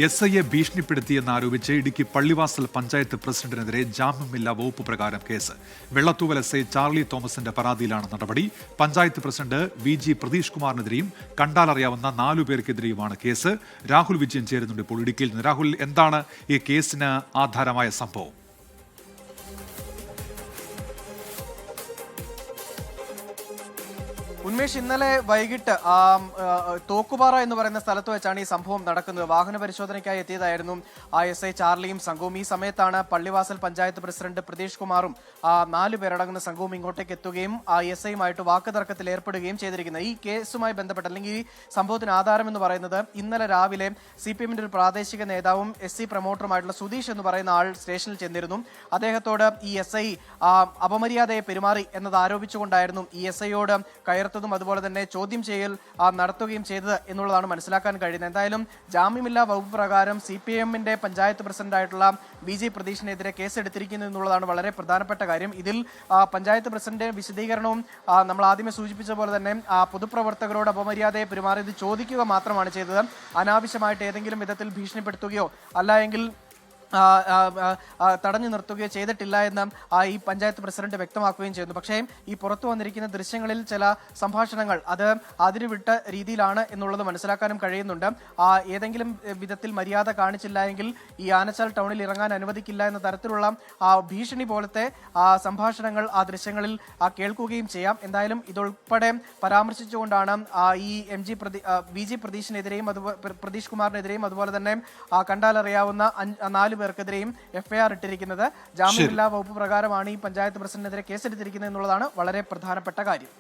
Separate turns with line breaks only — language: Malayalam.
SIയെ ഭീഷണിപ്പെടുത്തിയെന്നാരോപിച്ച് ഇടുക്കി പള്ളിവാസൽ പഞ്ചായത്ത് പ്രസിഡന്റിനെതിരെ ജാമ്യമില്ലാ വകുപ്പ് പ്രകാരം കേസ്. വെള്ളത്തൂവൽ SI ചാർലി തോമസിന്റെ പരാതിയിലാണ് നടപടി. പഞ്ചായത്ത് പ്രസിഡന്റ് VG പ്രതീഷ് കുമാറിനെതിരെയും കണ്ടാലറിയാവുന്ന 4 പേർക്കെതിരെയുമാണ് കേസ്. രാഹുൽ വിജയൻ ചേരുന്നുണ്ട് ഇപ്പോൾ ഇടുക്കിയിൽ നിന്ന്. രാഹുൽ, എന്താണ് ഈ കേസിന് ആധാരമായ സംഭവം?
ഉന്മേഷ്, ഇന്നലെ വൈകിട്ട് തോക്കുപാറ എന്ന് പറയുന്ന സ്ഥലത്ത് വെച്ചാണ് ഈ സംഭവം നടക്കുന്നത്. വാഹന പരിശോധനയ്ക്കായി എത്തിയതായിരുന്നു SI ചാർലിയും സംഘവും. ഈ സമയത്താണ് പള്ളിവാസൽ പഞ്ചായത്ത് പ്രസിഡന്റ് പ്രതീഷ് കുമാറും 4 പേരടങ്ങുന്ന സംഘവും ഇങ്ങോട്ടേക്ക് എത്തുകയും SIയുമായിട്ട് വാക്കുതർക്കത്തിൽ ഏർപ്പെടുകയും ചെയ്തിരിക്കുന്നത്. ഈ കേസുമായി ബന്ധപ്പെട്ട് അല്ലെങ്കിൽ ഈ സംഭവത്തിന് ആധാരം എന്ന് പറയുന്നത് ഇന്നലെ രാവിലെ CPMന്റെ ഒരു പ്രാദേശിക നേതാവും SC പ്രൊമോട്ടറുമായിട്ടുള്ള സുധീഷ് എന്ന് പറയുന്ന ആൾ സ്റ്റേഷനിൽ ചെന്നിരുന്നു. അദ്ദേഹത്തോട് ഈ SI അപമര്യാദയെ പെരുമാറി എന്നത് ആരോപിച്ചുകൊണ്ടായിരുന്നു ഈ SIയോട് കയർത്തതും അതുപോലെ തന്നെ ചോദ്യം ചെയ്യൽ നടത്തുകയും ചെയ്തത് എന്നുള്ളതാണ് മനസ്സിലാക്കാൻ കഴിയുന്നത്. എന്തായാലും ജാമ്യമില്ലാ വകുപ്പ് പ്രകാരം CPMന്റെ പഞ്ചായത്ത് പ്രസിഡന്റായിട്ടുള്ള VG പ്രതീഷിനെതിരെ കേസെടുത്തിരിക്കുന്നു എന്നുള്ളതാണ് വളരെ പ്രധാനപ്പെട്ട കാര്യം. ഇതിൽ പഞ്ചായത്ത് പ്രസിഡന്റിന്റെ വിശദീകരണവും നമ്മൾ ആദ്യമേ സൂചിപ്പിച്ച പോലെ തന്നെ പൊതുപ്രവർത്തകരോട് അപമര്യാദയെ പെരുമാറിയത് ചോദിക്കുക മാത്രമാണ് ചെയ്തത്. അനാവശ്യമായിട്ട് ഏതെങ്കിലും വിധത്തിൽ ഭീഷണിപ്പെടുത്തുകയോ അല്ല എങ്കിൽ തടഞ്ഞു നിർത്തുകയോ ചെയ്തിട്ടില്ല എന്ന് ഈ പഞ്ചായത്ത് പ്രസിഡന്റ് വ്യക്തമാക്കുകയും ചെയ്യുന്നു. പക്ഷേ ഈ പുറത്തു വന്നിരിക്കുന്ന ദൃശ്യങ്ങളിൽ ചില സംഭാഷണങ്ങൾ അത് അതിരുവിട്ട രീതിയിലാണ് എന്നുള്ളത് മനസ്സിലാക്കാനും കഴിയുന്നുണ്ട്. ഏതെങ്കിലും വിധത്തിൽ മര്യാദ കാണിച്ചില്ല എങ്കിൽ ഈ ആനച്ചാൽ ടൗണിൽ ഇറങ്ങാൻ അനുവദിക്കില്ല എന്ന തരത്തിലുള്ള ഭീഷണി പോലത്തെ സംഭാഷണങ്ങൾ ആ ദൃശ്യങ്ങളിൽ കേൾക്കുകയും ചെയ്യാം. എന്തായാലും ഇതുൾപ്പെടെ പരാമർശിച്ചുകൊണ്ടാണ് ഈ VG പ്രതീഷിനെതിരെയും പ്രതീഷ് കുമാറിനെതിരെയും അതുപോലെ തന്നെ കണ്ടാലറിയാവുന്ന 4 പേർക്കെതിരെയും FIR ഇട്ടിരിക്കുന്നത്. ജാമ്യമില്ലാ വകുപ്പ് പ്രകാരമാണ് ഈ പഞ്ചായത്ത് പ്രസിഡന്റിനെതിരെ കേസെടുത്തിരിക്കുന്നത് എന്നുള്ളതാണ് വളരെ പ്രധാനപ്പെട്ട കാര്യം.